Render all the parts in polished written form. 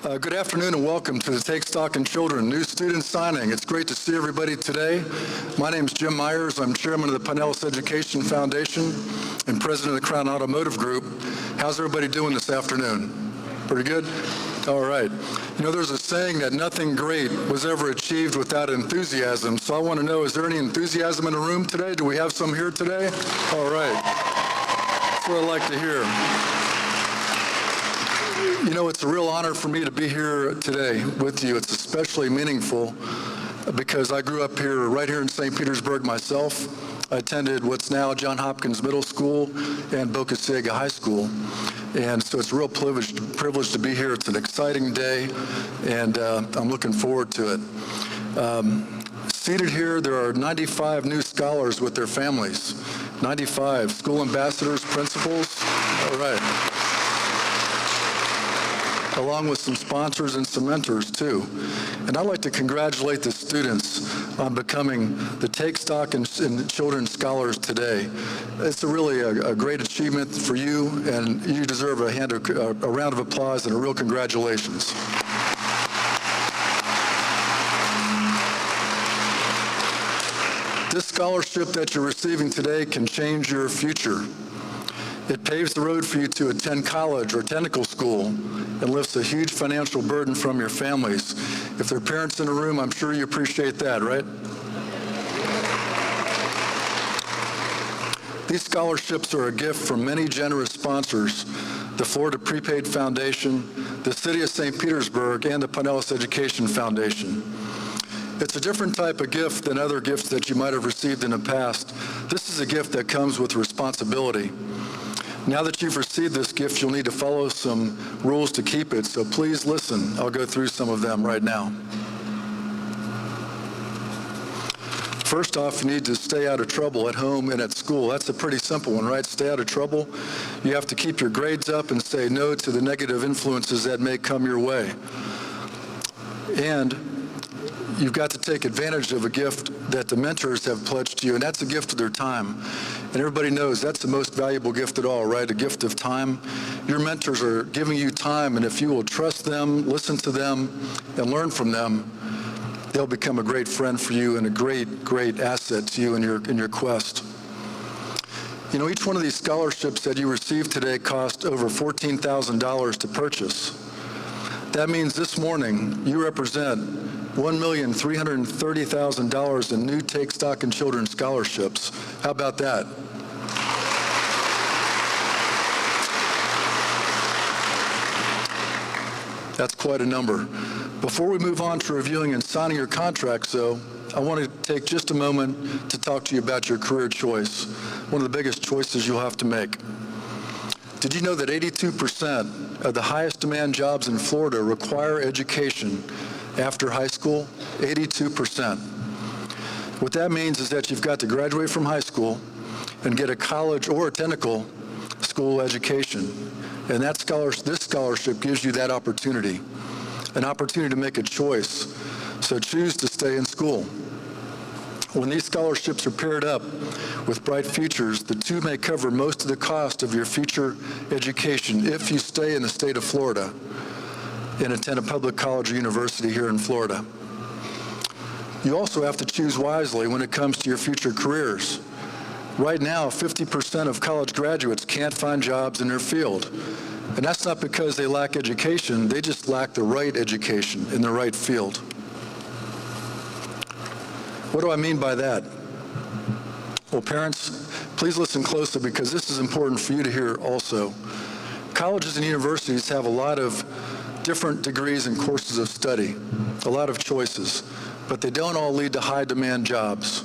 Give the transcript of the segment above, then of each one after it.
Good afternoon and welcome to the Take Stock in Children new student signing. It's great to see everybody today. My name is Jim Myers. I'm chairman of the Pinellas Education Foundation and president of the Crown Automotive Group. How's everybody doing this afternoon? Pretty good? All right. You know, there's a saying that nothing great was ever achieved without enthusiasm. So I want to know, is there any enthusiasm in the room today? Do we have some here today? All right. That's what I like to hear. You know, it's a real honor for me to be here today with you. It's especially meaningful because I grew up here, right here in St. Petersburg myself. I attended what's now John Hopkins Middle School and Boca Ciega High School. And so it's a real privilege to be here. It's an exciting day, and I'm looking forward to it. Seated here, there are 95 new scholars with their families. 95 school ambassadors, principals. All right. Along with some sponsors and some mentors too. And I'd like to congratulate the students on becoming the Take Stock in Children Scholars today. It's really a great achievement for you, and you deserve a round of applause and a real congratulations. This scholarship that you're receiving today can change your future. It paves the road for you to attend college or technical school and lifts a huge financial burden from your families. If there are parents in the room, I'm sure you appreciate that, right? These scholarships are a gift from many generous sponsors: the Florida Prepaid Foundation, the City of St. Petersburg, and the Pinellas Education Foundation. It's a different type of gift than other gifts that you might have received in the past. This is a gift that comes with responsibility. Now that you've received this gift, you'll need to follow some rules to keep it, so please listen. I'll go through some of them right now. First off, you need to stay out of trouble at home and at school. That's a pretty simple one, right? Stay out of trouble. You have to keep your grades up and say no to the negative influences that may come your way. And you've got to take advantage of a gift that the mentors have pledged to you, and that's a gift of their time. And everybody knows that's the most valuable gift at all, right? A gift of time. Your mentors are giving you time, and if you will trust them, listen to them, and learn from them, they'll become a great friend for you and a great, great asset to you in your quest. You know, each one of these scholarships that you receive today cost over $14,000 to purchase. That means this morning you represent $1,330,000 in new Take Stock in Children scholarships. How about that? That's quite a number. Before we move on to reviewing and signing your contracts, though, I want to take just a moment to talk to you about your career choice, one of the biggest choices you'll have to make. Did you know that 82% of the highest demand jobs in Florida require education after high school? 82%. What that means is that you've got to graduate from high school and get a college or a technical school education. And this scholarship gives you that opportunity, an opportunity to make a choice. So choose to stay in school. When these scholarships are paired up with Bright Futures, the two may cover most of the cost of your future education if you stay in the state of Florida and attend a public college or university here in Florida. You also have to choose wisely when it comes to your future careers. Right now, 50% of college graduates can't find jobs in their field. And that's not because they lack education, they just lack the right education in the right field. What do I mean by that? Well, parents, please listen closely because this is important for you to hear also. Colleges and universities have a lot of different degrees and courses of study, a lot of choices, but they don't all lead to high demand jobs.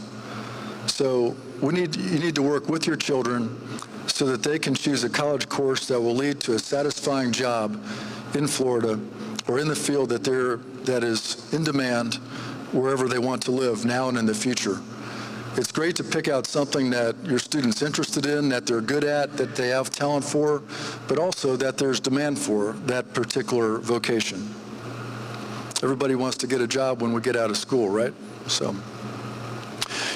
So you need to work with your children so that they can choose a college course that will lead to a satisfying job in Florida or in the field that is in demand wherever they want to live now and in the future. It's great to pick out something that your student's interested in, that they're good at, that they have talent for, but also that there's demand for that particular vocation. Everybody wants to get a job when we get out of school, right? So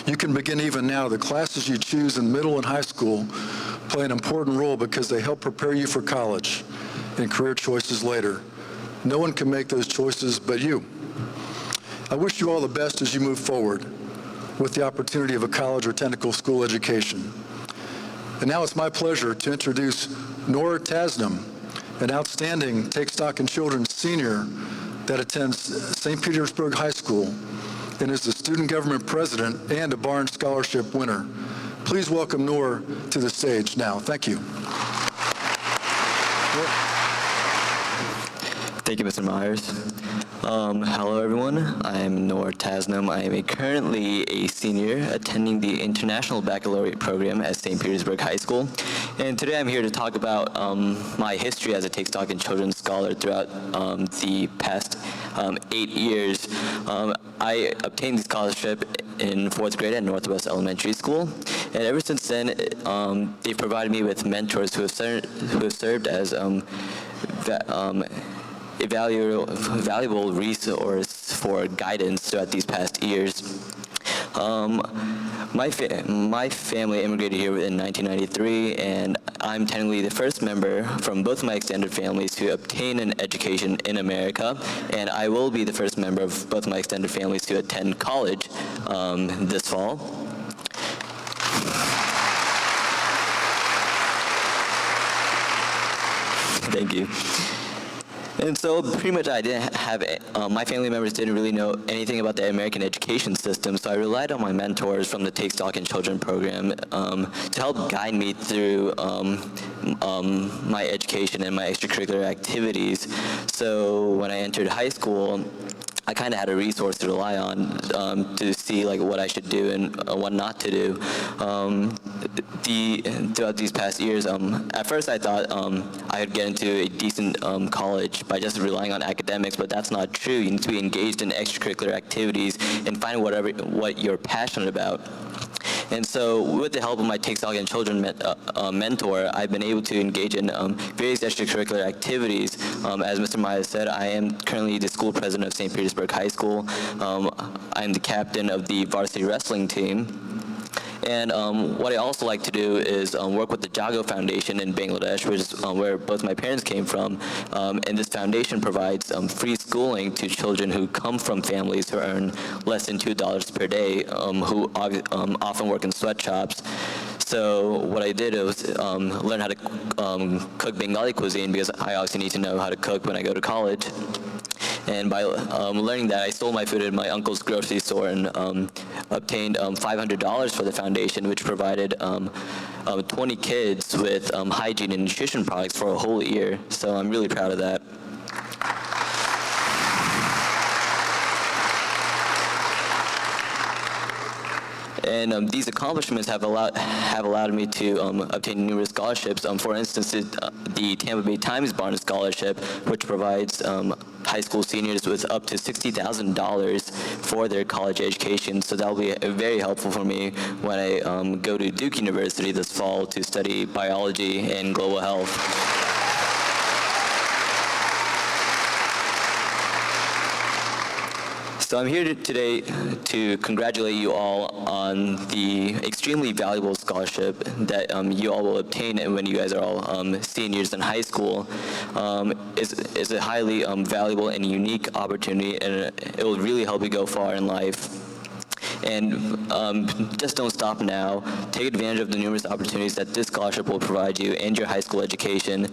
you can begin even now. The classes you choose in middle and high school play an important role because they help prepare you for college and career choices later. No one can make those choices but you. I wish you all the best as you move forward with the opportunity of a college or technical school education. And now it's my pleasure to introduce Nora Tasnam, an outstanding Take Stock in Children senior that attends St. Petersburg High School and is the student government president and a Barnes Scholarship winner. Please welcome Nora to the stage now. Thank you. Thank you, Mr. Myers. Hello, everyone. I'm Noor Tasnam. I am currently a senior attending the International Baccalaureate program at St. Petersburg High School. And today I'm here to talk about my history as a Take Stock in Children scholar throughout the past 8 years. I obtained the scholarship in 4th grade at Northwest Elementary School. And ever since then, they've provided me with mentors who have served as a valuable resource for guidance throughout these past years. My family immigrated here in 1993, and I'm technically the first member from both my extended families to obtain an education in America, and I will be the first member of both my extended families to attend college this fall. Thank you. And so pretty much I didn't have, my family members didn't really know anything about the American education system, so I relied on my mentors from the Take Stock in Children program to help guide me through my education and my extracurricular activities. So when I entered high school, I kind of had a resource to rely on to see like what I should do and what not to do. Throughout these past years, at first I thought I would get into a decent college by just relying on academics, but that's not true. You need to be engaged in extracurricular activities and find what you're passionate about. And so with the help of my Take Stock in Children mentor, I've been able to engage in various extracurricular activities. As Mr. Myers said, I am currently the school president of St. Petersburg High School. I'm the captain of the varsity wrestling team. And what I also like to do is work with the Jago Foundation in Bangladesh, which is where both my parents came from. And this foundation provides free schooling to children who come from families who earn less than $2 per day, who often work in sweatshops. So what I did was learn how to cook Bengali cuisine, because I obviously need to know how to cook when I go to college. And by learning that, I sold my food at my uncle's grocery store and obtained $500 for the foundation, which provided 20 kids with hygiene and nutrition products for a whole year. So I'm really proud of that. And these accomplishments have allowed me to obtain numerous scholarships. For instance, the Tampa Bay Times Barnes Scholarship, which provides high school seniors with up to $60,000 for their college education. So that will be very helpful for me when I go to Duke University this fall to study biology and global health. So I'm here today to congratulate you all on the extremely valuable scholarship that you all will obtain when you guys are all seniors in high school. It's a highly valuable and unique opportunity, and it will really help you go far in life. And just don't stop now. Take advantage of the numerous opportunities that this scholarship will provide you and your high school education,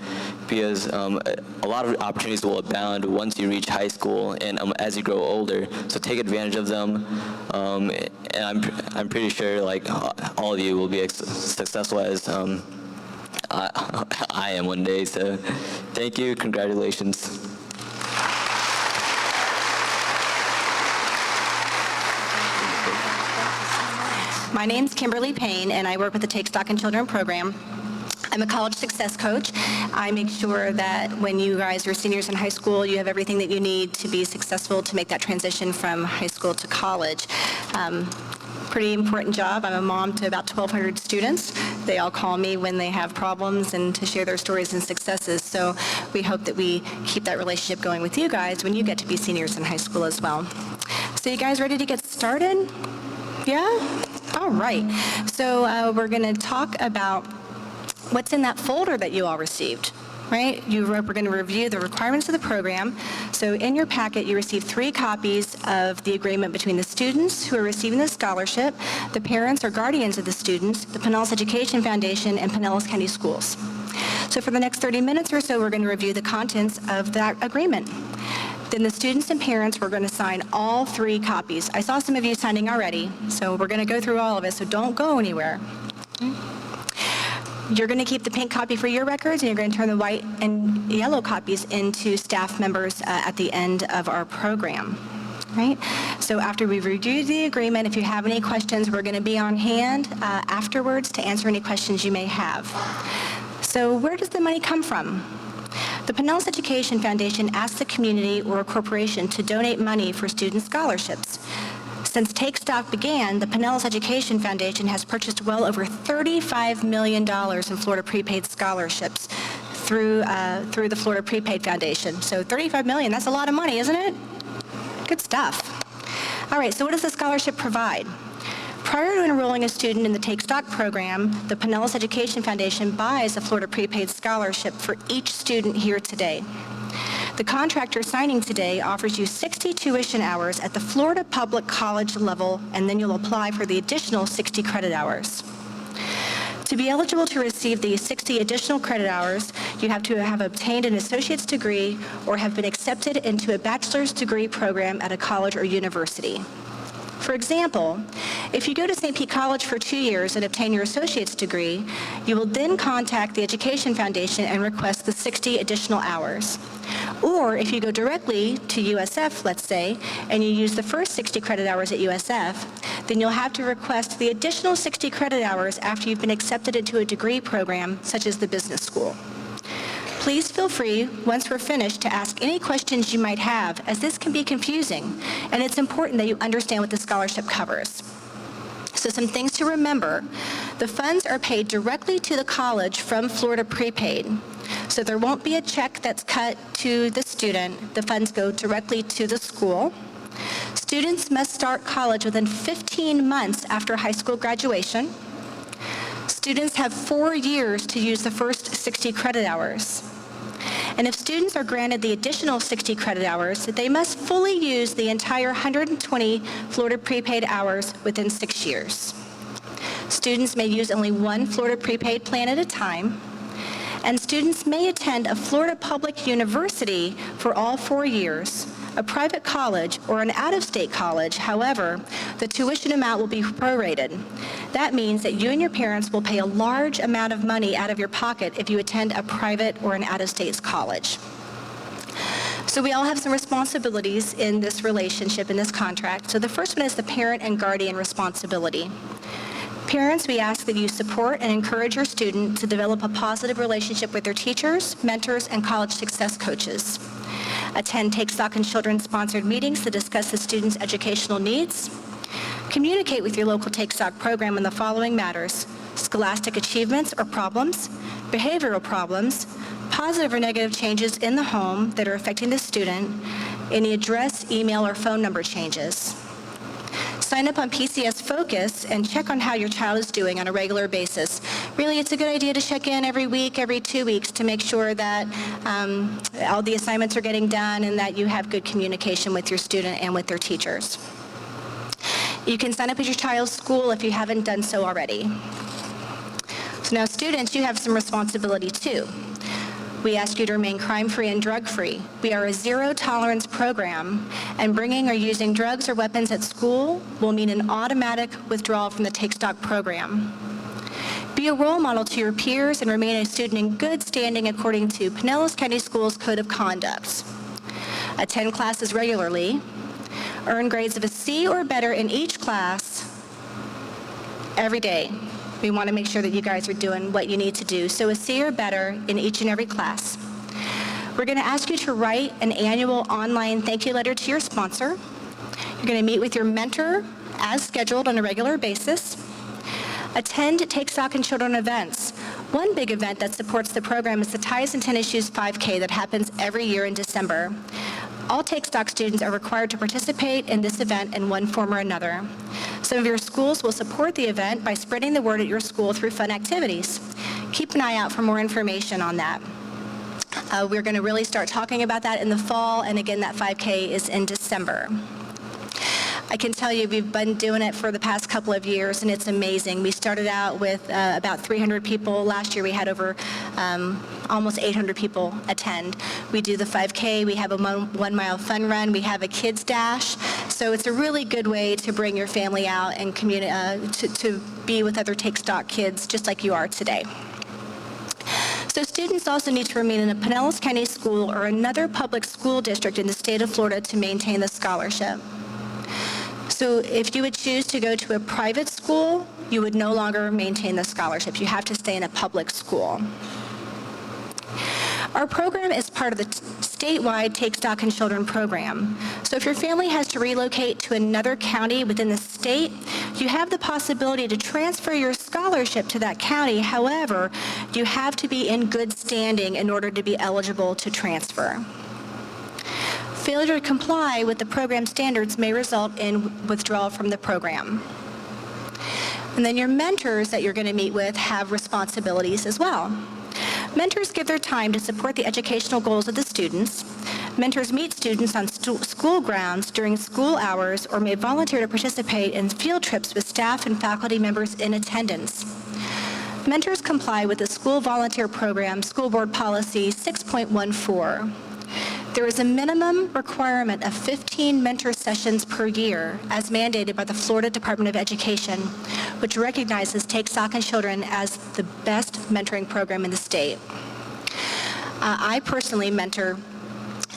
because a lot of opportunities will abound once you reach high school and as you grow older. So take advantage of them. And I'm pretty sure like all of you will be as successful as I am one day. So thank you. Congratulations. My name's Kimberly Payne, and I work with the Take Stock in Children program. I'm a college success coach. I make sure that when you guys are seniors in high school, you have everything that you need to be successful to make that transition from high school to college. Pretty important job. I'm a mom to about 1,200 students. They all call me when they have problems and to share their stories and successes. So we hope that we keep that relationship going with you guys when you get to be seniors in high school as well. So you guys ready to get started? Yeah? All right. So we're going to talk about what's in that folder that you all received. right? We're going to review the requirements of the program. So in your packet, you receive 3 copies of the agreement between the students who are receiving the scholarship, the parents or guardians of the students, the Pinellas Education Foundation, and Pinellas County Schools. So for the next 30 minutes or so, we're going to review the contents of that agreement. Then the students and parents, we're going to sign all 3 copies. I saw some of you signing already, so we're going to go through all of it, so don't go anywhere. You're going to keep the pink copy for your records, and you're going to turn the white and yellow copies into staff members at the end of our program. Right? So after we've reviewed the agreement, if you have any questions, we're going to be on hand afterwards to answer any questions you may have. So where does the money come from? The Pinellas Education Foundation asks the community or a corporation to donate money for student scholarships. Since Take Stock began, the Pinellas Education Foundation has purchased well over $35 million in Florida prepaid scholarships through the Florida Prepaid Foundation. So $35 million, that's a lot of money, isn't it? Good stuff. All right, so what does the scholarship provide? Prior to enrolling a student in the Take Stock program, the Pinellas Education Foundation buys a Florida prepaid scholarship for each student here today. The contract you're signing today offers you 60 tuition hours at the Florida Public College level, and then you'll apply for the additional 60 credit hours. To be eligible to receive the 60 additional credit hours, you have to have obtained an associate's degree or have been accepted into a bachelor's degree program at a college or university. For example, if you go to St. Pete College for 2 years and obtain your associate's degree, you will then contact the Education Foundation and request the 60 additional hours. Or if you go directly to USF, let's say, and you use the first 60 credit hours at USF, then you'll have to request the additional 60 credit hours after you've been accepted into a degree program, such as the business school. Please feel free, once we're finished, to ask any questions you might have, as this can be confusing, and it's important that you understand what the scholarship covers. So some things to remember. The funds are paid directly to the college from Florida Prepaid. So there won't be a check that's cut to the student. The funds go directly to the school. Students must start college within 15 months after high school graduation. Students have 4 years to use the first 60 credit hours. And if students are granted the additional 60 credit hours, they must fully use the entire 120 Florida prepaid hours within 6 years. Students may use only one Florida prepaid plan at a time, and students may attend a Florida public university for all 4 years, a private college, or an out-of-state college. However, the tuition amount will be prorated. That means that you and your parents will pay a large amount of money out of your pocket if you attend a private or an out-of-state college. So we all have some responsibilities in this relationship, in this contract. So the first one is the parent and guardian responsibility. Parents, we ask that you support and encourage your student to develop a positive relationship with their teachers, mentors, and college success coaches. Attend Take Stock and Children-sponsored meetings to discuss the student's educational needs. Communicate with your local Take Stock program on the following matters: scholastic achievements or problems, behavioral problems, positive or negative changes in the home that are affecting the student, any address, email, or phone number changes. Sign up on PCS Focus and check on how your child is doing on a regular basis. Really, it's a good idea to check in every week, every 2 weeks, to make sure that all the assignments are getting done and that you have good communication with your student and with their teachers. You can sign up at your child's school if you haven't done so already. So now, students, you have some responsibility too. We ask you to remain crime-free and drug-free. We are a zero-tolerance program, and bringing or using drugs or weapons at school will mean an automatic withdrawal from the Take Stock program. Be a role model to your peers and remain a student in good standing according to Pinellas County Schools Code of Conduct. Attend classes regularly. Earn grades of a C or better in each class every day. We want to make sure that you guys are doing what you need to do. So a C or better in each and every class. We're going to ask you to write an annual online thank you letter to your sponsor. You're going to meet with your mentor as scheduled on a regular basis. Attend Take Stock and Children events. One big event that supports the program is the Ties and Tennis Shoes 5K that happens every year in December. All Take Stock students are required to participate in this event in one form or another. Some of your schools will support the event by spreading the word at your school through fun activities. Keep an eye out for more information on that. We're going to really start talking about that in the fall, and again, that 5K is in December. I can tell you we've been doing it for the past couple of years, and it's amazing. We started out with about 300 people. Last year we had over almost 800 people attend. We do the 5K, we have a 1 mile fun run, we have a kids dash. So it's a really good way to bring your family out and to be with other Take Stock kids just like you are today. So students also need to remain in a Pinellas County school or another public school district in the state of Florida to maintain the scholarship. So if you would choose to go to a private school, you would no longer maintain the scholarship. You have to stay in a public school. Our program is part of the statewide Take Stock in Children program. So if your family has to relocate to another county within the state, you have the possibility to transfer your scholarship to that county. However, you have to be in good standing in order to be eligible to transfer. Failure to comply with the program standards may result in withdrawal from the program. And then your mentors that you're going to meet with have responsibilities as well. Mentors give their time to support the educational goals of the students. Mentors meet students on school grounds during school hours or may volunteer to participate in field trips with staff and faculty members in attendance. Mentors comply with the School Volunteer Program School Board Policy 6.14. There is a minimum requirement of 15 mentor sessions per year as mandated by the Florida Department of Education, which recognizes Take Stock in Children as the best mentoring program in the state. I personally mentor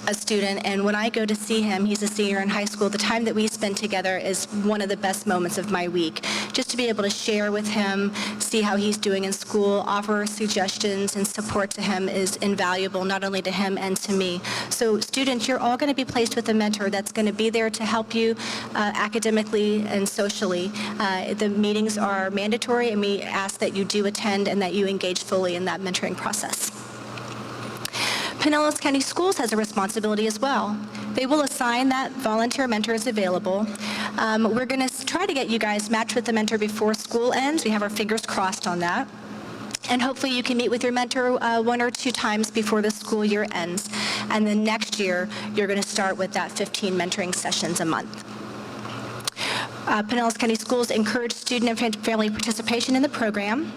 a student, and when I go to see him, he's a senior in high school, the time that we spend together is one of the best moments of my week. Just to be able to share with him, see how he's doing in school, offer suggestions and support to him is invaluable, not only to him and to me. So students, you're all going to be placed with a mentor that's going to be there to help you academically and socially. The meetings are mandatory, and we ask that you do attend and that you engage fully in that mentoring process. Pinellas County Schools has a responsibility as well. They will assign that volunteer mentors available. We're going to try to get you guys matched with the mentor before school ends. We have our fingers crossed on that. And hopefully you can meet with your mentor 1 or 2 times before the school year ends. And then next year, you're going to start with that 15 mentoring sessions a month. Pinellas County Schools encourage student and family participation in the program.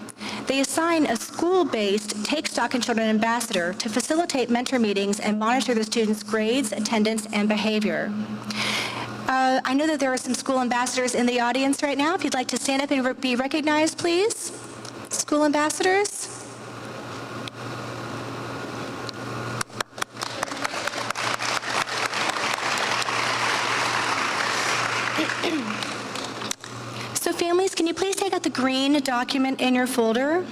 They assign a school-based Take Stock in Children ambassador to facilitate mentor meetings and monitor the students' grades, attendance, and behavior. I know that there are some school ambassadors in the audience right now. If you'd like to stand up and be recognized, please. School ambassadors. So families, can you please take out the green document in your folder?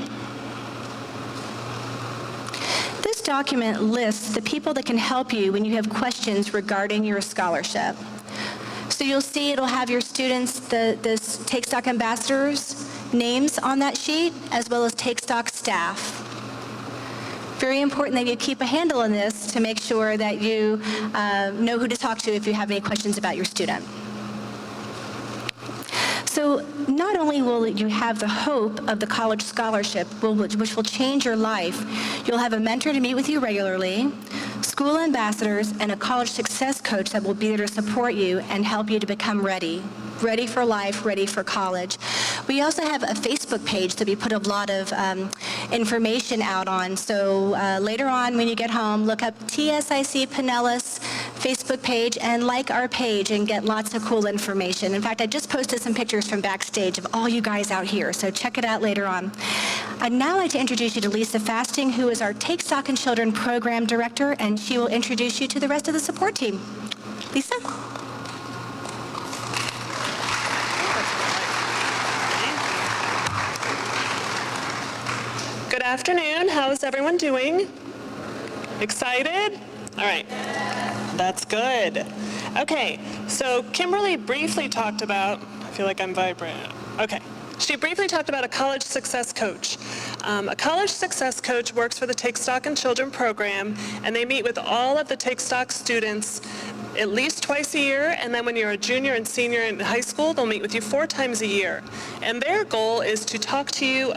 This document lists the people that can help you when you have questions regarding your scholarship. So you'll see it'll have your students, the Take Stock ambassadors' names on that sheet, as well as Take Stock staff. Very important that you keep a handle on this to make sure that you know who to talk to if you have any questions about your student. So not only will you have the hope of the college scholarship, which will change your life, you'll have a mentor to meet with you regularly, school ambassadors, and a college success coach that will be there to support you and help you to become ready for life, ready for college. We also have a Facebook page that we put a lot of information out on. So later on when you get home, look up TSIC Pinellas Facebook page and like our page and get lots of cool information. In fact, I just posted some pictures from backstage of all you guys out here, so check it out later on. I'd now like to introduce you to Lisa Fasting, who is our Take Stock in Children Program Director, and she will introduce you to the rest of the support team. Lisa? Good afternoon. How is everyone doing? Excited? All right. That's good. Okay, so Kimberly briefly talked about, I feel like I'm vibrant. Okay. She briefly talked about a college success coach. A college success coach works for the Take Stock in Children program, and they meet with all of the Take Stock students at least twice a year, and then when you're a junior and senior in high school, they'll meet with you 4 times a year. And their goal is to talk to you,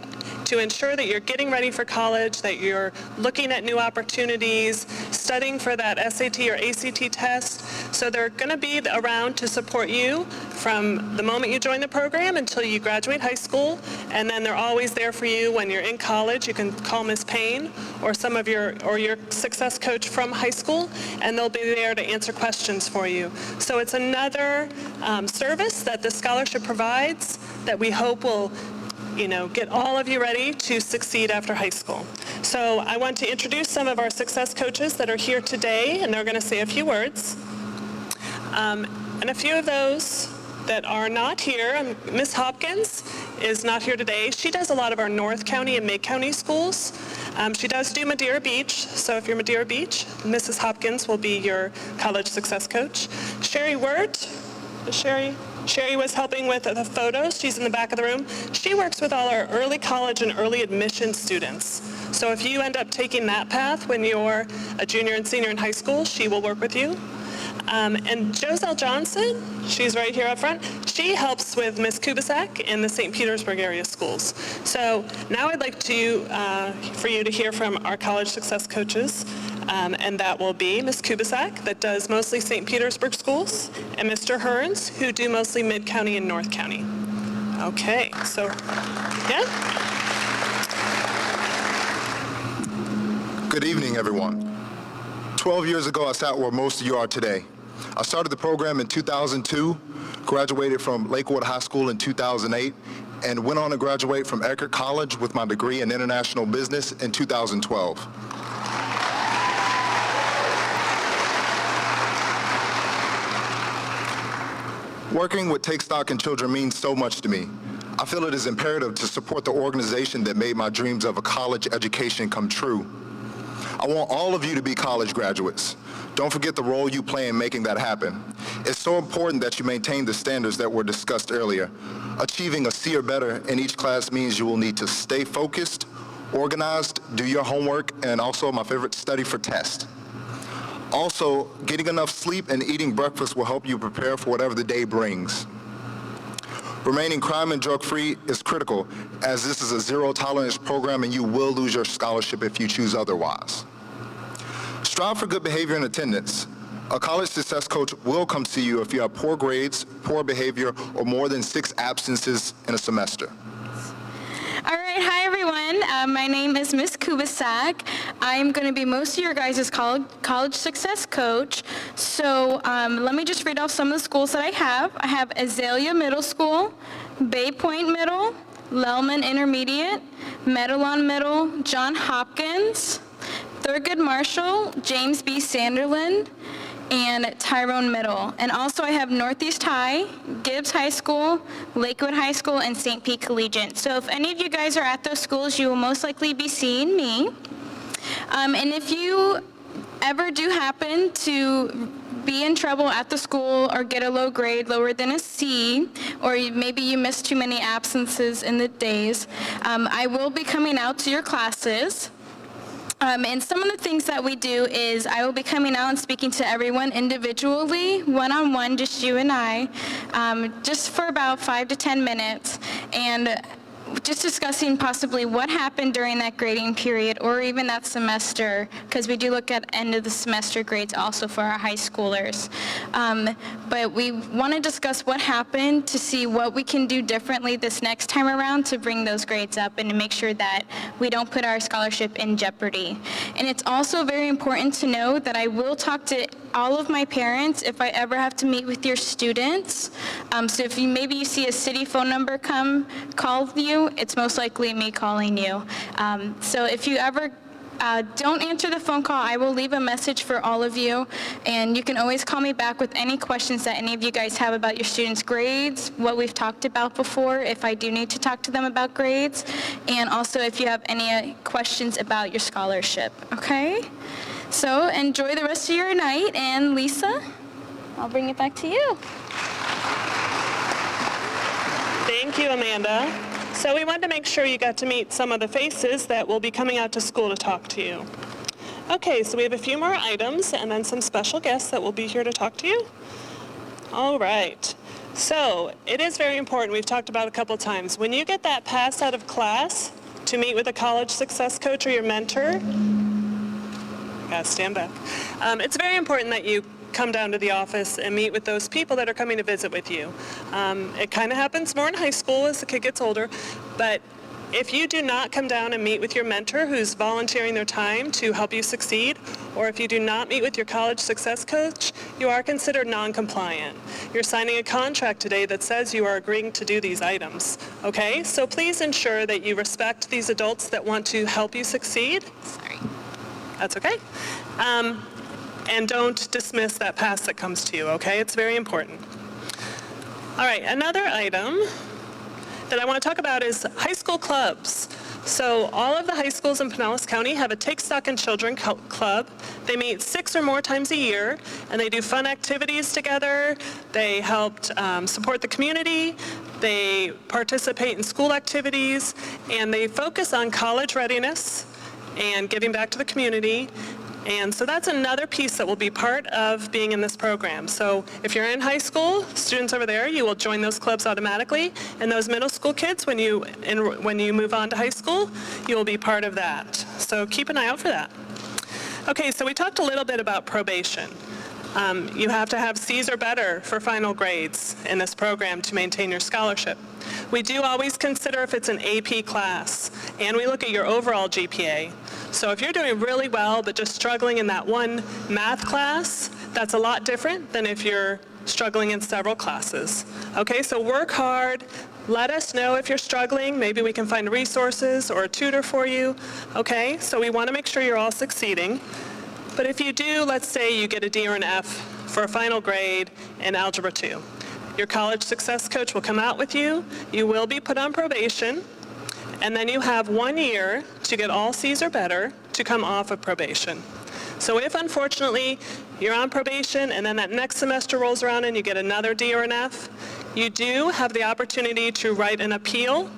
to ensure that you're getting ready for college, that you're looking at new opportunities, studying for that SAT or ACT test. So they're going to be around to support you from the moment you join the program until you graduate high school, and then they're always there for you when you're in college. You can call Ms. Payne or your success coach from high school, and they'll be there to answer questions for you. So it's another service that the scholarship provides that we hope will get all of you ready to succeed after high school. So I want to introduce some of our success coaches that are here today, and they're going to say a few words. And a few of those that are not here, Ms. Hopkins is not here today. She does a lot of our North County and Mid-County schools. She does do Madeira Beach, so if you're Madeira Beach, Mrs. Hopkins will be your college success coach. Sherry Wirt, Sherry was helping with the photos. She's in the back of the room. She works with all our early college and early admission students. So if you end up taking that path when you're a junior and senior in high school, she will work with you. And Joselle Johnson, she's right here up front. She helps with Ms. Kubasak in the St. Petersburg area schools. So now I'd like for you to hear from our college success coaches. And that will be Ms. Kubasak, that does mostly St. Petersburg schools, and Mr. Hearns, who do mostly Mid-County and North County. Okay, so, yeah? Good evening, everyone. 12 years ago, I sat where most of you are today. I started the program in 2002, graduated from Lakewood High School in 2008, and went on to graduate from Eckerd College with my degree in international business in 2012. Working with Take Stock in Children means so much to me. I feel it is imperative to support the organization that made my dreams of a college education come true. I want all of you to be college graduates. Don't forget the role you play in making that happen. It's so important that you maintain the standards that were discussed earlier. Achieving a C or better in each class means you will need to stay focused, organized, do your homework, and also, my favorite, study for tests. Also, getting enough sleep and eating breakfast will help you prepare for whatever the day brings. Remaining crime and drug-free is critical, as this is a zero-tolerance program and you will lose your scholarship if you choose otherwise. Strive for good behavior and attendance. A college success coach will come see you if you have poor grades, poor behavior, or more than 6 absences in a semester. All right, hi everyone. My name is Miss Kubasak. I'm going to be most of your guys' college success coach. So let me just read off some of the schools that I have. I have Azalea Middle School, Bay Point Middle, Lellman Intermediate, Medellin Middle, John Hopkins, Thurgood Marshall, James B. Sanderland, and Tyrone Middle. And also I have Northeast High, Gibbs High School, Lakewood High School, and St. Pete Collegiate. So if any of you guys are at those schools, you will most likely be seeing me. And if you ever do happen to be in trouble at the school or get a low grade, lower than a C, or maybe you missed too many absences in the days, I will be coming out to your classes. And some of the things that we do is I will be coming out and speaking to everyone individually, one-on-one, just you and I, just for about 5 to 10 minutes, and just discussing possibly what happened during that grading period or even that semester, because we do look at end of the semester grades also for our high schoolers. But we want to discuss what happened to see what we can do differently this next time around to bring those grades up and to make sure that we don't put our scholarship in jeopardy. And it's also very important to know that I will talk to all of my parents if I ever have to meet with your students. So if maybe you see a city phone number call you, it's most likely me calling you. So if you ever don't answer the phone call, I will leave a message for all of you, and you can always call me back with any questions that any of you guys have about your students' grades, what we've talked about before, if I do need to talk to them about grades, and also if you have any questions about your scholarship, okay? So enjoy the rest of your night, and Lisa, I'll bring it back to you. Thank you, Amanda. So we wanted to make sure you got to meet some of the faces that will be coming out to school to talk to you. Okay, so we have a few more items and then some special guests that will be here to talk to you. All right. So it is very important, we've talked about it a couple times, when you get that pass out of class to meet with a college success coach or your mentor, stand back. It's very important that you come down to the office and meet with those people that are coming to visit with you. It kind of happens more in high school as the kid gets older, but if you do not come down and meet with your mentor who's volunteering their time to help you succeed, or if you do not meet with your college success coach, you are considered non-compliant. You're signing a contract today that says you are agreeing to do these items, okay? So please ensure that you respect these adults that want to help you succeed. Sorry. That's okay. And don't dismiss that pass that comes to you, okay? It's very important. All right, another item that I want to talk about is high school clubs. So all of the high schools in Pinellas County have a Take Stock in Children club. They meet 6 or more times a year, and they do fun activities together. They help support the community. They participate in school activities, and they focus on college readiness and giving back to the community. And so that's another piece that will be part of being in this program. So if you're in high school, students over there, you will join those clubs automatically. And those middle school kids, when you move on to high school, you will be part of that. So keep an eye out for that. Okay, so we talked a little bit about probation. You have to have C's or better for final grades in this program to maintain your scholarship. We do always consider if it's an AP class, and we look at your overall GPA. So if you're doing really well but just struggling in that one math class, that's a lot different than if you're struggling in several classes. Okay, so work hard. Let us know if you're struggling. Maybe we can find resources or a tutor for you. Okay, so we want to make sure you're all succeeding. But if you do, let's say you get a D or an F for a final grade in Algebra 2. Your college success coach will come out with you. You will be put on probation. And then you have 1 year to get all C's or better to come off of probation. So if, unfortunately, you're on probation and then that next semester rolls around and you get another D or an F, you do have the opportunity to write an appeal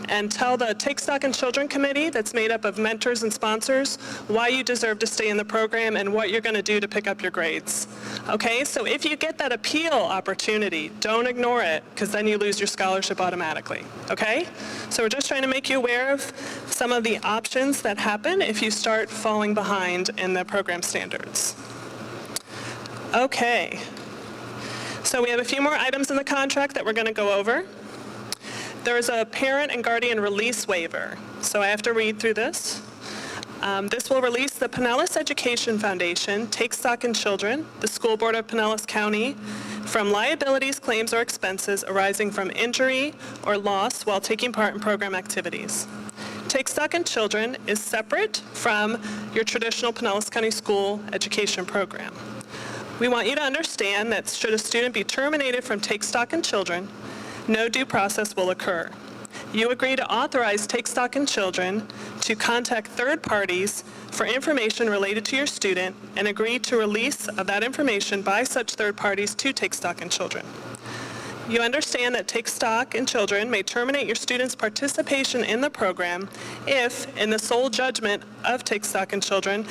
and tell the Take Stock in Children Committee that's made up of mentors and sponsors why you deserve to stay in the program and what you're going to do to pick up your grades. Okay, so if you get that appeal opportunity, don't ignore it, because then you lose your scholarship automatically. Okay? So we're just trying to make you aware of some of the options that happen if you start falling behind in the program standards. Okay. So we have a few more items in the contract that we're going to go over. There's a parent and guardian release waiver. So I have to read through this. This will release the Pinellas Education Foundation, Take Stock in Children, the School Board of Pinellas County, from liabilities, claims, or expenses arising from injury or loss while taking part in program activities. Take Stock in Children is separate from your traditional Pinellas County School education program. We want you to understand that should a student be terminated from Take Stock in Children, no due process will occur. You agree to authorize Take Stock in Children to contact third parties for information related to your student and agree to release of that information by such third parties to Take Stock in Children. You understand that Take Stock in Children may terminate your student's participation in the program if, in the sole judgment of Take Stock in Children,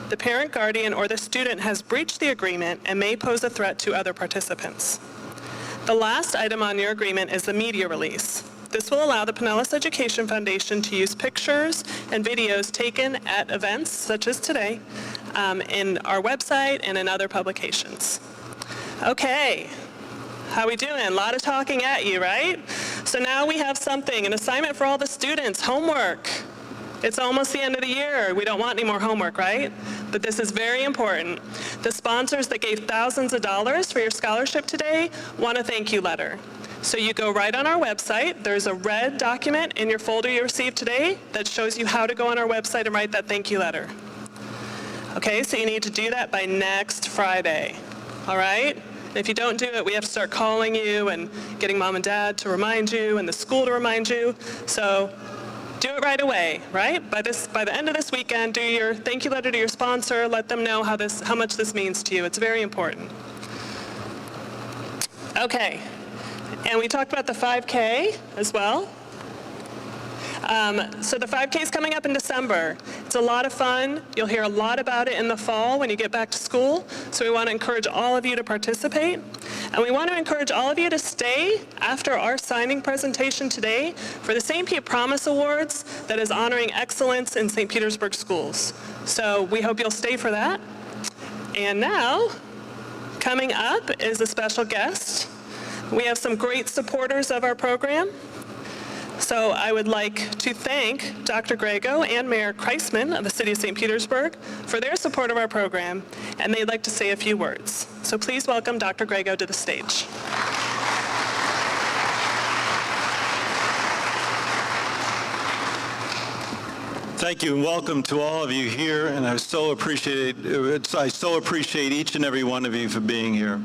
the parent, guardian, or the student has breached the agreement and may pose a threat to other participants. The last item on your agreement is the media release. This will allow the Pinellas Education Foundation to use pictures and videos taken at events such as today in our website and in other publications. Okay, how we doing? A lot of talking at you, right? So now we have something, an assignment for all the students, homework. It's almost the end of the year. We don't want any more homework, right? But this is very important. The sponsors that gave thousands of dollars for your scholarship today want a thank you letter. So you go right on our website. There's a red document in your folder you received today that shows you how to go on our website and write that thank you letter. Okay, so you need to do that by next Friday, all right? And if you don't do it, we have to start calling you and getting mom and dad to remind you and the school to remind you. So do it right away, right? By the end of this weekend, do your thank you letter to your sponsor. Let them know how much this means to you. It's very important. Okay, and we talked about the 5K as well. So the 5K is coming up in December. It's a lot of fun. You'll hear a lot about it in the fall when you get back to school. So we want to encourage all of you to participate. And we want to encourage all of you to stay after our signing presentation today for the St. Pete Promise Awards that is honoring excellence in St. Petersburg schools. So we hope you'll stay for that. And now, coming up is a special guest. We have some great supporters of our program. So I would like to thank Dr. Grego and Mayor Kreisman of the City of St. Petersburg for their support of our program, and they'd like to say a few words. So please welcome Dr. Grego to the stage. Thank you and welcome to all of you here, and I so appreciate each and every one of you for being here.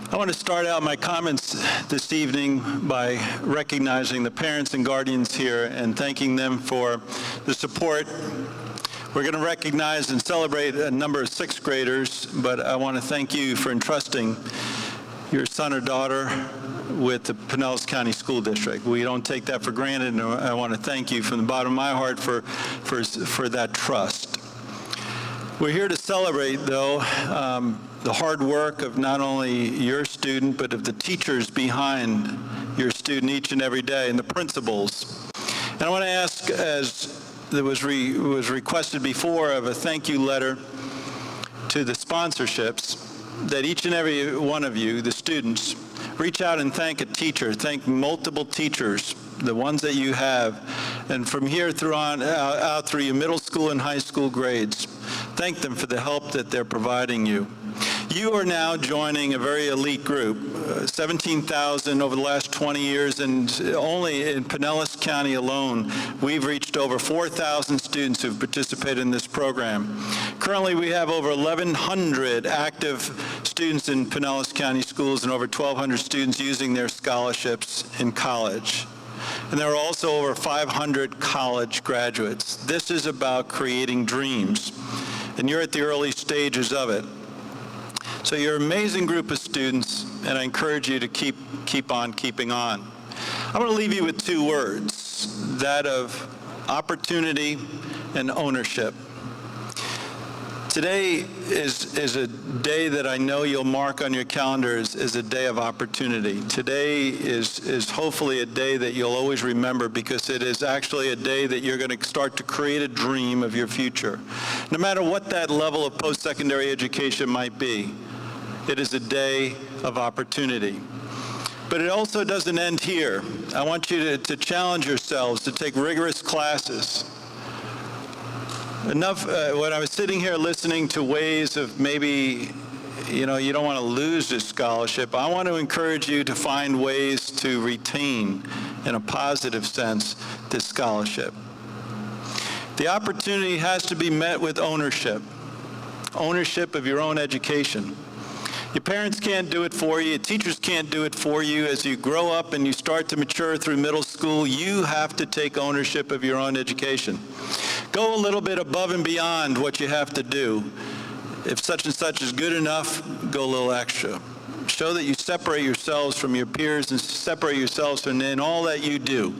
I want to start out my comments this evening by recognizing the parents and guardians here and thanking them for the support. We're going to recognize and celebrate a number of sixth graders, but I want to thank you for entrusting your son or daughter with the Pinellas County School District. We don't take that for granted, and I want to thank you from the bottom of my heart for that trust. We're here to celebrate, though, the hard work of not only your student, but of the teachers behind your student each and every day, and the principals. And I want to ask, as there was requested before, of a thank you letter to the sponsorships, that each and every one of you, the students, reach out and thank a teacher, thank multiple teachers, the ones that you have, and from here out through your middle school and high school grades, thank them for the help that they're providing you. You are now joining a very elite group, 17,000 over the last 20 years, and only in Pinellas County alone, we've reached over 4,000 students who've participated in this program. Currently, we have over 1,100 active students in Pinellas County schools and over 1,200 students using their scholarships in college. And there are also over 500 college graduates. This is about creating dreams, and you're at the early stages of it. So you're an amazing group of students, and I encourage you to keep on keeping on. I'm going to leave you with two words, that of opportunity and ownership. Today is a day that I know you'll mark on your calendars as a day of opportunity. Today is hopefully a day that you'll always remember, because it is actually a day that you're going to start to create a dream of your future. No matter what that level of post-secondary education might be, it is a day of opportunity. But it also doesn't end here. I want you to challenge yourselves to take rigorous classes. When I was sitting here listening to ways of maybe, you don't want to lose this scholarship, I want to encourage you to find ways to retain, in a positive sense, this scholarship. The opportunity has to be met with ownership of your own education. Your parents can't do it for you. Your teachers can't do it for you. As you grow up and you start to mature through middle school, you have to take ownership of your own education. Go a little bit above and beyond what you have to do. If such and such is good enough, go a little extra. Show that you separate yourselves from your peers and separate yourselves from in all that you do.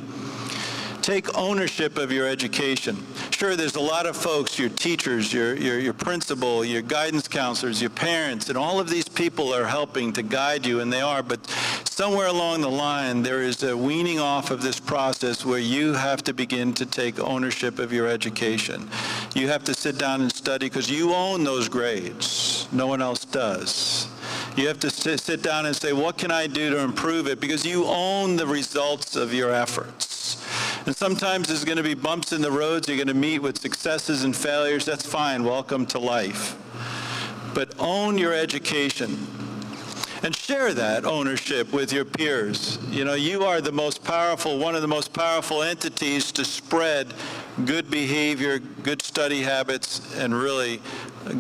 Take ownership of your education. Sure, there's a lot of folks, your teachers, your principal, your guidance counselors, your parents, and all of these people are helping to guide you, and they are, but somewhere along the line, there is a weaning off of this process where you have to begin to take ownership of your education. You have to sit down and study because you own those grades. No one else does. You have to sit down and say, what can I do to improve it? Because you own the results of your efforts. And sometimes there's going to be bumps in the roads. You're going to meet with successes and failures. That's fine. Welcome to life. But own your education. And share that ownership with your peers. You are the most powerful, one of the most powerful entities to spread good behavior, good study habits, and really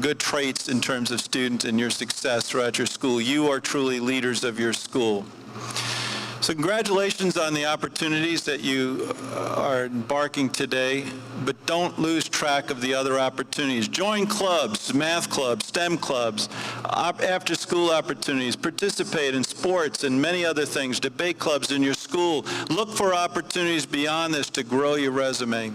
good traits in terms of student and your success throughout your school. You are truly leaders of your school. So congratulations on the opportunities that you are embarking today, but don't lose track of the other opportunities. Join clubs, math clubs, STEM clubs, after-school opportunities, participate in sports and many other things, debate clubs in your school. Look for opportunities beyond this to grow your resume.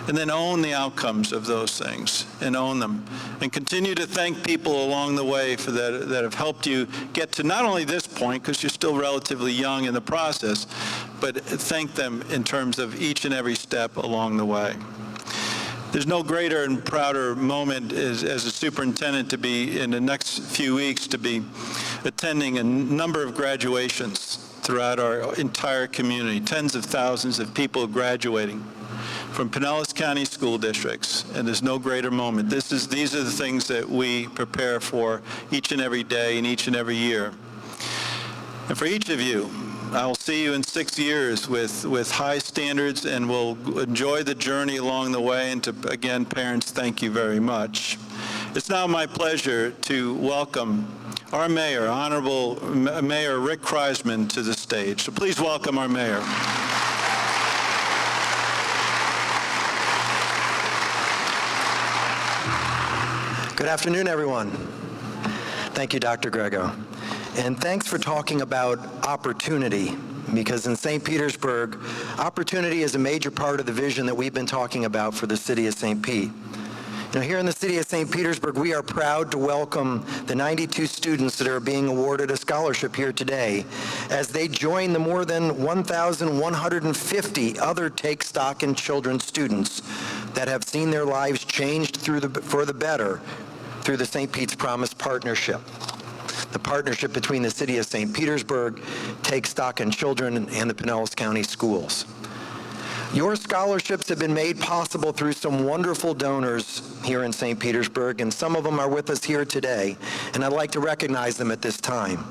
and then own the outcomes of those things and own them. And continue to thank people along the way for that have helped you get to not only this point, because you're still relatively young in the process, but thank them in terms of each and every step along the way. There's no greater and prouder moment as a superintendent to be, in the next few weeks, to be attending a number of graduations throughout our entire community, tens of thousands of people graduating from Pinellas County school districts, and there's no greater moment. These are the things that we prepare for each and every day and each and every year. And for each of you, I will see you in 6 years with high standards, and we'll enjoy the journey along the way. And to, again, parents, thank you very much. It's now my pleasure to welcome our mayor, Honorable Mayor Rick Kreisman, to the stage. So please welcome our mayor. Good afternoon, everyone. Thank you, Dr. Grego. And thanks for talking about opportunity, because in St. Petersburg, opportunity is a major part of the vision that we've been talking about for the city of St. Pete. You know, here in the city of St. Petersburg, we are proud to welcome the 92 students that are being awarded a scholarship here today as they join the more than 1,150 other Take Stock in Children students that have seen their lives changed for the better through the St. Pete's Promise Partnership. The partnership between the city of St. Petersburg, Take Stock in Children, and the Pinellas County Schools. Your scholarships have been made possible through some wonderful donors here in St. Petersburg, and some of them are with us here today, and I'd like to recognize them at this time.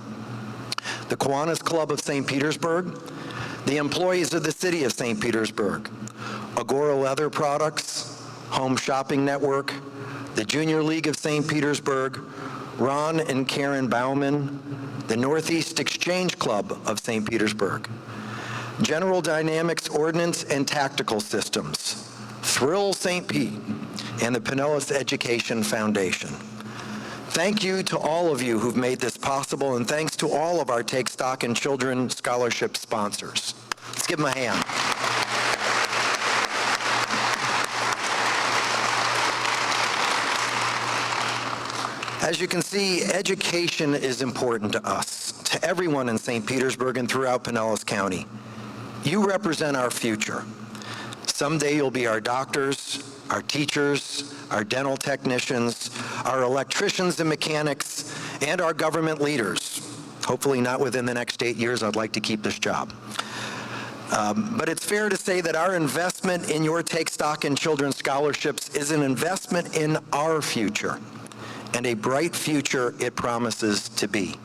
The Kiwanis Club of St. Petersburg, the employees of the city of St. Petersburg, Agora Leather Products, Home Shopping Network, the Junior League of St. Petersburg, Ron and Karen Bauman, the Northeast Exchange Club of St. Petersburg, General Dynamics Ordnance and Tactical Systems, Thrill St. Pete, and the Pinellas Education Foundation. Thank you to all of you who've made this possible, and thanks to all of our Take Stock in Children scholarship sponsors. Let's give them a hand. As you can see, education is important to us, to everyone in St. Petersburg and throughout Pinellas County. You represent our future. Someday you'll be our doctors, our teachers, our dental technicians, our electricians and mechanics, and our government leaders. Hopefully not within the next 8 years. I'd like to keep this job. But it's fair to say that our investment in your Take Stock in Children scholarships is an investment in our future, and a bright future it promises to be.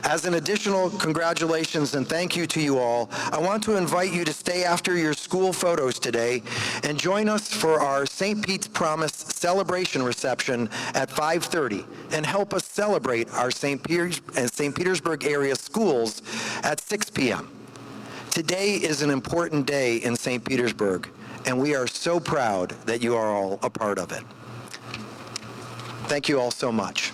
As an additional congratulations and thank you to you all, I want to invite you to stay after your school photos today and join us for our St. Pete's Promise celebration reception at 5:30 and help us celebrate our St. Petersburg area schools at 6 p.m. Today is an important day in St. Petersburg, and we are so proud that you are all a part of it. Thank you all so much.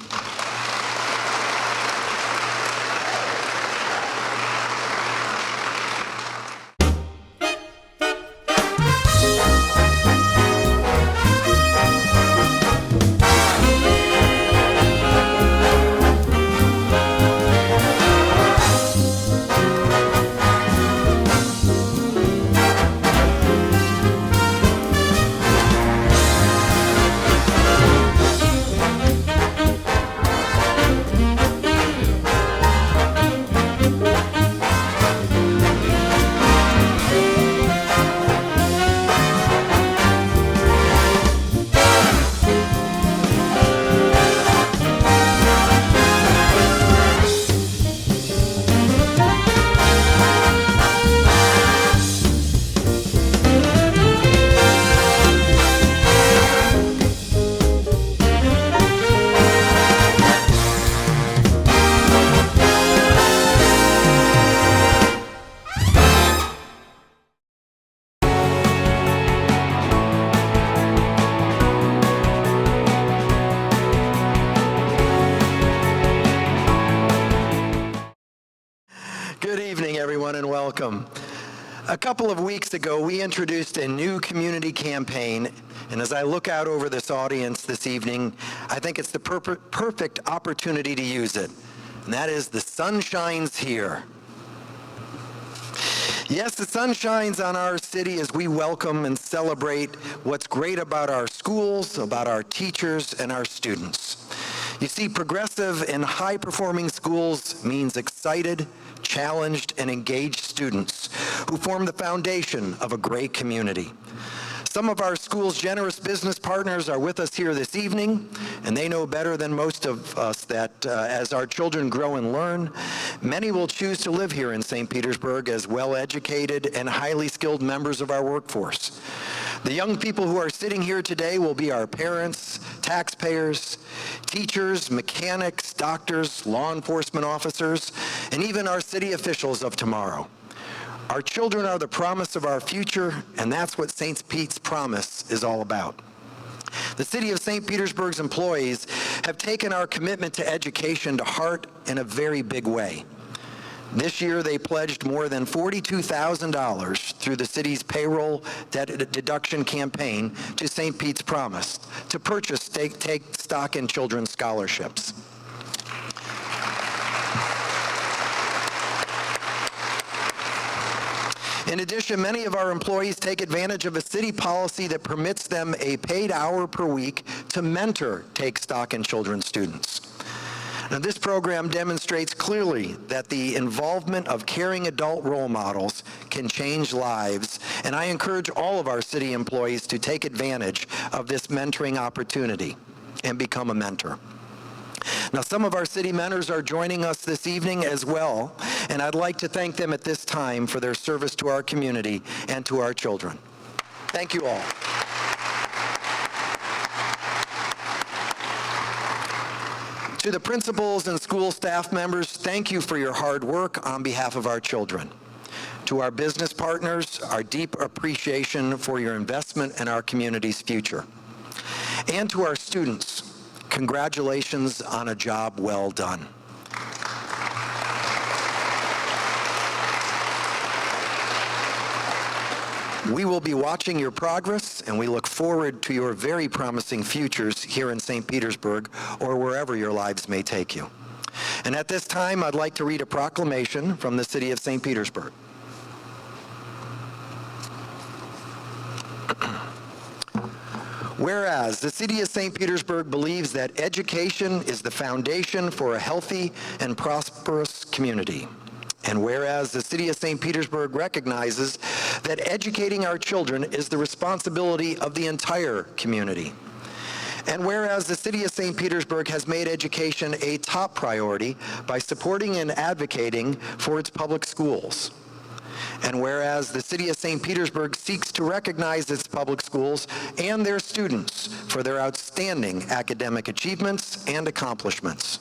Good evening, everyone, and welcome. A couple of weeks ago, we introduced a new community campaign, and as I look out over this audience this evening, I think it's the perfect opportunity to use it, and that is "The Sun Shines Here." Yes, the sun shines on our city as we welcome and celebrate what's great about our schools, about our teachers, and our students. You see, progressive and high-performing schools means excited, challenged, and engaged students who form the foundation of a great community. Some of our school's generous business partners are with us here this evening, and they know better than most of us that as our children grow and learn, many will choose to live here in St. Petersburg as well-educated and highly skilled members of our workforce. The young people who are sitting here today will be our parents, taxpayers, teachers, mechanics, doctors, law enforcement officers, and even our city officials of tomorrow. Our children are the promise of our future, and that's what St. Pete's Promise is all about. The City of St. Petersburg's employees have taken our commitment to education to heart in a very big way. This year, they pledged more than $42,000 through the city's payroll deduction campaign to St. Pete's Promise to purchase Take Stock in Children scholarships. In addition, many of our employees take advantage of a city policy that permits them a paid hour per week to mentor Take Stock in Children students. Now, this program demonstrates clearly that the involvement of caring adult role models can change lives, and I encourage all of our city employees to take advantage of this mentoring opportunity and become a mentor. Now, some of our city mentors are joining us this evening as well, and I'd like to thank them at this time for their service to our community and to our children. Thank you all. To the principals and school staff members, thank you for your hard work on behalf of our children. To our business partners, our deep appreciation for your investment in our community's future. And to our students, congratulations on a job well done. We will be watching your progress, and we look forward to your very promising futures here in St. Petersburg or wherever your lives may take you. And at this time, I'd like to read a proclamation from the City of St. Petersburg. Whereas the City of St. Petersburg believes that education is the foundation for a healthy and prosperous community. And whereas the City of St. Petersburg recognizes that educating our children is the responsibility of the entire community. And whereas the City of St. Petersburg has made education a top priority by supporting and advocating for its public schools. And whereas the City of St. Petersburg seeks to recognize its public schools and their students for their outstanding academic achievements and accomplishments.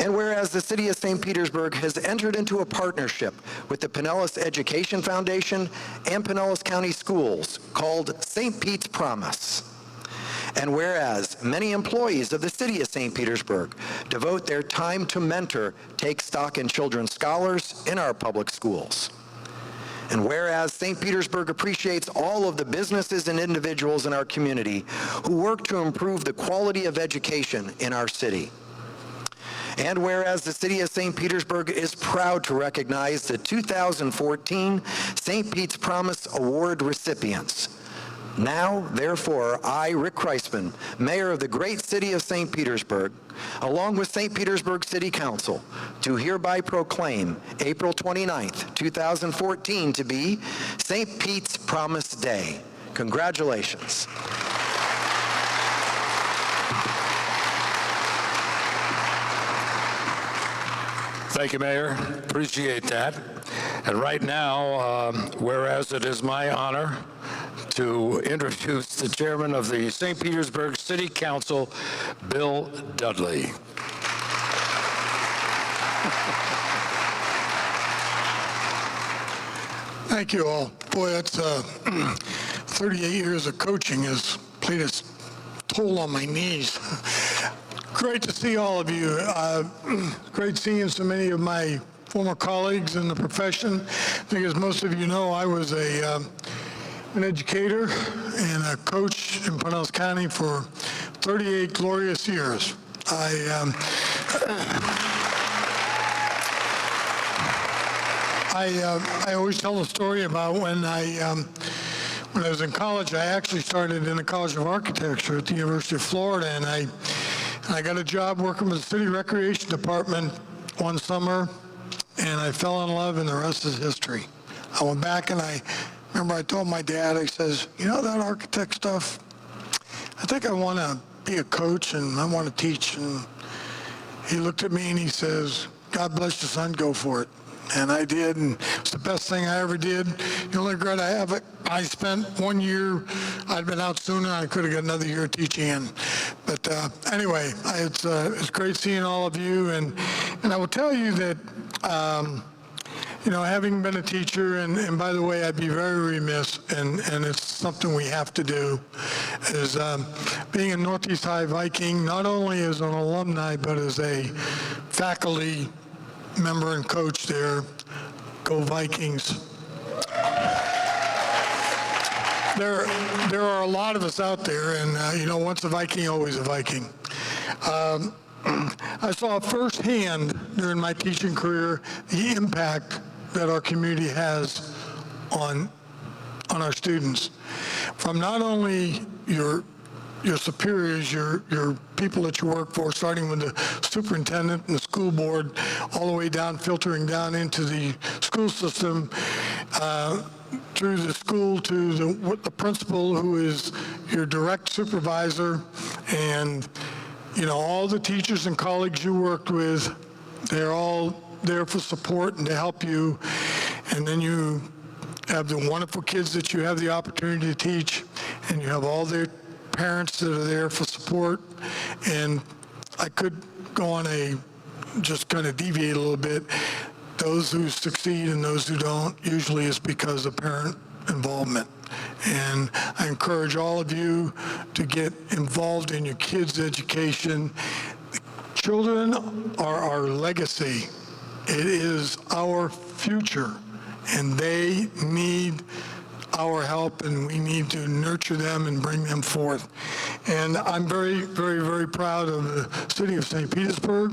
And whereas the City of St. Petersburg has entered into a partnership with the Pinellas Education Foundation and Pinellas County Schools called St. Pete's Promise. And whereas many employees of the City of St. Petersburg devote their time to mentor Take Stock in Children scholars in our public schools. And whereas St. Petersburg appreciates all of the businesses and individuals in our community who work to improve the quality of education in our city. And whereas the City of St. Petersburg is proud to recognize the 2014 St. Pete's Promise Award recipients. Now, therefore, I, Rick Kreisman, Mayor of the great City of St. Petersburg, along with St. Petersburg City Council, do hereby proclaim April 29th, 2014 to be St. Pete's Promise Day. Congratulations. Thank you, Mayor. Appreciate that. And right now, whereas it is my honor to introduce the chairman of the St. Petersburg City Council, Bill Dudley. Thank you all. Boy, that's 38 years of coaching has played its toll on my knees. Great to see all of you. Great seeing so many of my former colleagues in the profession. I think as most of you know, I was an educator and a coach in Pinellas County for 38 glorious years. I always tell a story about when I was in college. I actually started in the College of Architecture at the University of Florida, and I got a job working with the City Recreation Department one summer, and I fell in love, and the rest is history. I went back, and I remember I told my dad, I says, you know that architect stuff? I think I want to be a coach, and I want to teach. And he looked at me, and he says, God bless you, son, go for it. And I did, and it's the best thing I ever did. The only regret I have, I spent 1 year, I'd been out sooner, I could have got another year teaching in. But anyway, it's great seeing all of you, and I will tell you that, having been a teacher, and by the way, I'd be very remiss, and it's something we have to do, is being a Northeast High Viking, not only as an alumni, but as a faculty member and coach there. Go Vikings. There are a lot of us out there, and once a Viking, always a Viking. I saw firsthand during my teaching career the impact that our community has on our students. From not only your superiors, your people that you work for, starting with the superintendent and the school board, all the way down, filtering down into the school system, through the school to the principal, who is your direct supervisor, and all the teachers and colleagues you worked with. They're all there for support and to help you. And then you have the wonderful kids that you have the opportunity to teach, and you have all their parents that are there for support. And I could go on just kind of deviate a little bit. Those who succeed and those who don't, usually it's because of parent involvement. And I encourage all of you to get involved in your kids' education. Children are our legacy. It is our future, and they need our help, and we need to nurture them and bring them forth. And I'm very, very, very proud of the city of St. Petersburg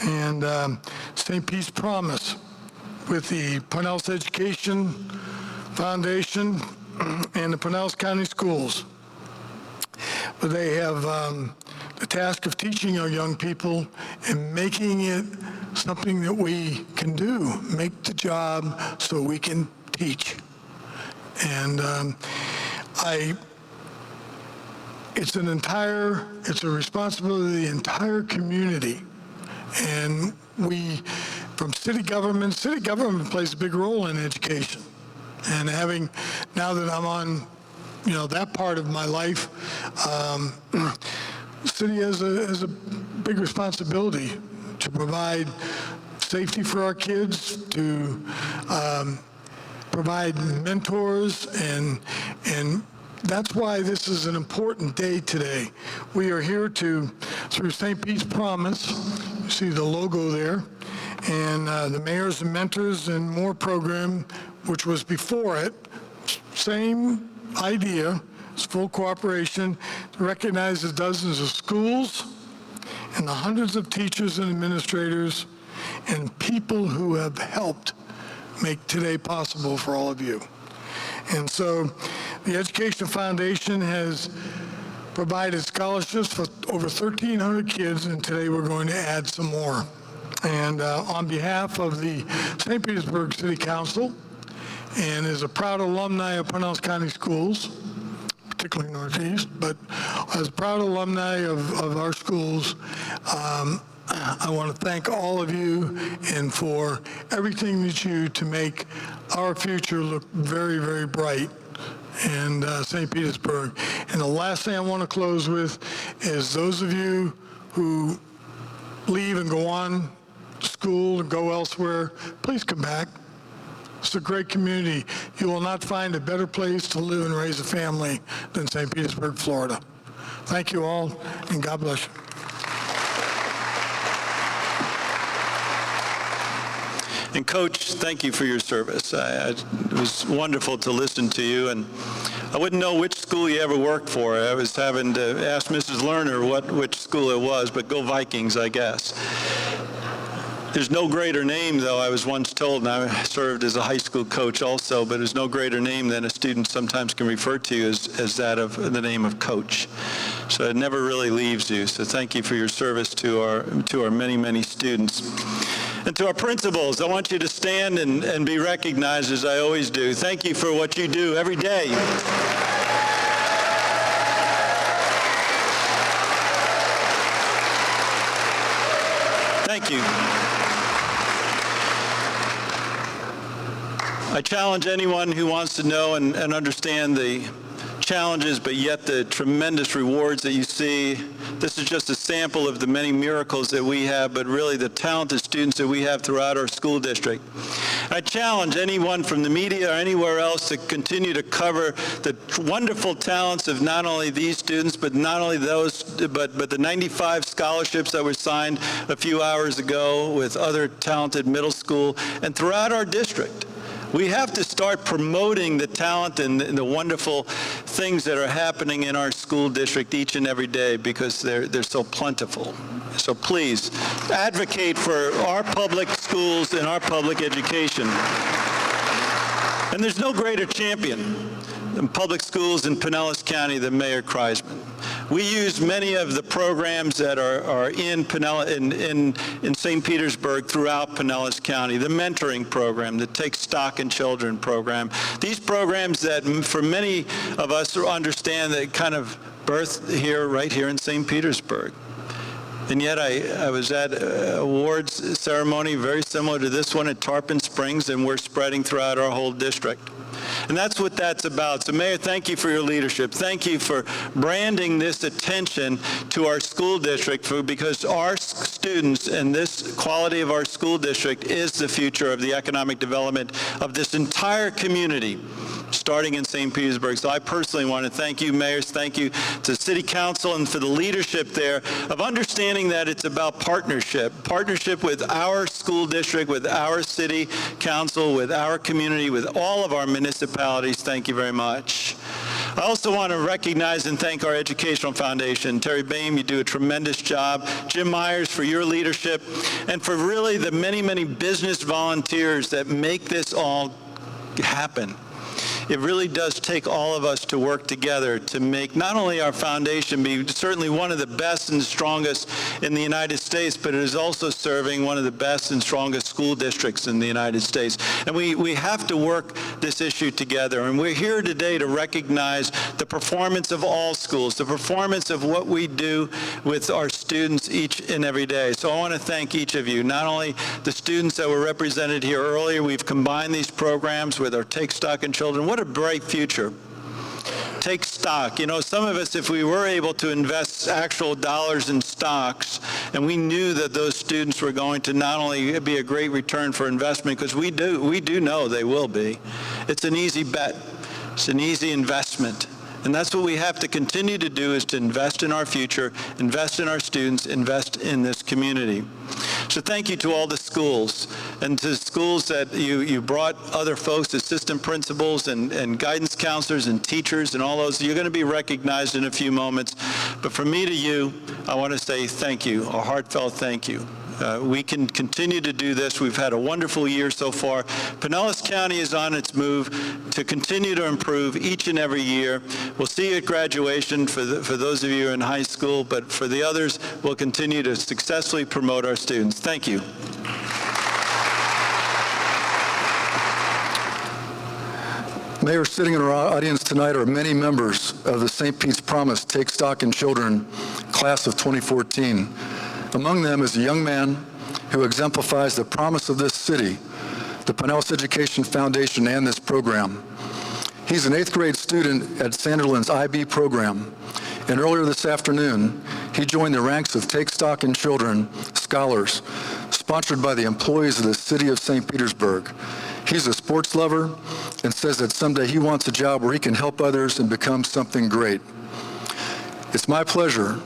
and St. Pete's Promise with the Pinellas Education Foundation and the Pinellas County Schools. But they have the task of teaching our young people and making it something that we can do, make the job so we can teach. And it's a responsibility of the entire community. And we, from city government plays a big role in education. And now that I'm on, that part of my life, the city has a big responsibility to provide safety for our kids, to provide mentors, and that's why this is an important day today. We are here through St. Pete's Promise, you see the logo there, and the Mayors and Mentors and More program, which was before it, same idea, it's full cooperation to recognize the dozens of schools and the hundreds of teachers and administrators and people who have helped make today possible for all of you. And so the Education Foundation has provided scholarships for over 1,300 kids, and today we're going to add some more. And on behalf of the St. Petersburg City Council, and as a proud alumni of Pinellas County Schools, particularly Northeast, but as a proud alumni of our schools, I want to thank all of you and for everything that you do to make our future look very, very bright in St. Petersburg. And the last thing I want to close with is those of you who leave and go on to school and go elsewhere, please come back. It's a great community. You will not find a better place to live and raise a family than St. Petersburg, Florida. Thank you all, and God bless you. And Coach, thank you for your service. It was wonderful to listen to you, and I wouldn't know which school you ever worked for. I was having to ask Mrs. Lerner which school it was, but go Vikings, I guess. There's no greater name, though, I was once told, and I served as a high school coach also, but there's no greater name than a student sometimes can refer to you as that of the name of Coach. So it never really leaves you. So thank you for your service to our many, many students. And to our principals, I want you to stand and be recognized as I always do. Thank you for what you do every day. Thank you. I challenge anyone who wants to know and understand the challenges, but yet the tremendous rewards that you see. This is just a sample of the many miracles that we have, but really the talented students that we have throughout our school district. I challenge anyone from the media or anywhere else to continue to cover the wonderful talents of not only these students, but not only those, but the 95 scholarships that were signed a few hours ago with other talented middle school and throughout our district. We have to start promoting the talent and the wonderful things that are happening in our school district each and every day because they're so plentiful. So please, advocate for our public schools and our public education. And there's no greater champion in public schools in Pinellas County than Mayor Kreisman. We use many of the programs that are in St. Petersburg throughout Pinellas County, the mentoring program, the Take Stock in Children program. These programs that for many of us understand that kind of birthed here, right here in St. Petersburg. And yet I was at an awards ceremony very similar to this one at Tarpon Springs, and we're spreading throughout our whole district. And that's what that's about. So Mayor, thank you for your leadership. Thank you for branding this attention to our school district because our students and this quality of our school district is the future of the economic development of this entire community, starting in St. Petersburg. So I personally want to thank you, mayors, thank you to City Council and for the leadership there of understanding that it's about partnership with our school district, with our City Council, with our community, with all of our municipalities. Thank you very much. I also want to recognize and thank our Educational Foundation. Terry Boehm, you do a tremendous job. Jim Myers, for your leadership, and for really the many, many business volunteers that make this all happen. It really does take all of us to work together to make not only our foundation be certainly one of the best and strongest in the United States, but it is also serving one of the best and strongest school districts in the United States. And we have to work this issue together. And we're here today to recognize the performance of all schools, the performance of what we do with our students each and every day. So I want to thank each of you, not only the students that were represented here earlier. We've combined these programs with our Take Stock in Children. What a bright future. Take stock. You know, some of us, if we were able to invest actual dollars in stocks, and we knew that those students were going to not only be a great return for investment, because we do know they will be. It's an easy bet. It's an easy investment. And that's what we have to continue to do, is to invest in our future, invest in our students, invest in this community. So thank you to all the schools, and to schools that you brought other folks, assistant principals and guidance counselors and teachers and all those. You're going to be recognized in a few moments. But from me to you, I want to say thank you, a heartfelt thank you. We can continue to do this. We've had a wonderful year so far. Pinellas County is on its move to continue to improve each and every year. We'll see you at graduation for those of you in high school, but for the others, we'll continue to successfully promote our students. Thank you. Mayor, sitting in our audience tonight are many members of the St. Pete's Promise Take Stock in Children class of 2014. Among them is a young man who exemplifies the promise of this city, the Pinellas Education Foundation, and this program. He's an 8th grade student at Sanderlin's IB program, and earlier this afternoon, he joined the ranks of Take Stock in Children scholars, sponsored by the employees of the city of St. Petersburg. He's a sports lover and says that someday he wants a job where he can help others and become something great. It's my pleasure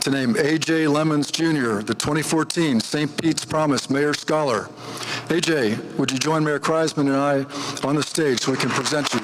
to name A.J. Lemons Jr., the 2014 St. Pete's Promise Mayor Scholar, AJ, would you join Mayor Kreisman and I on the stage so we can present you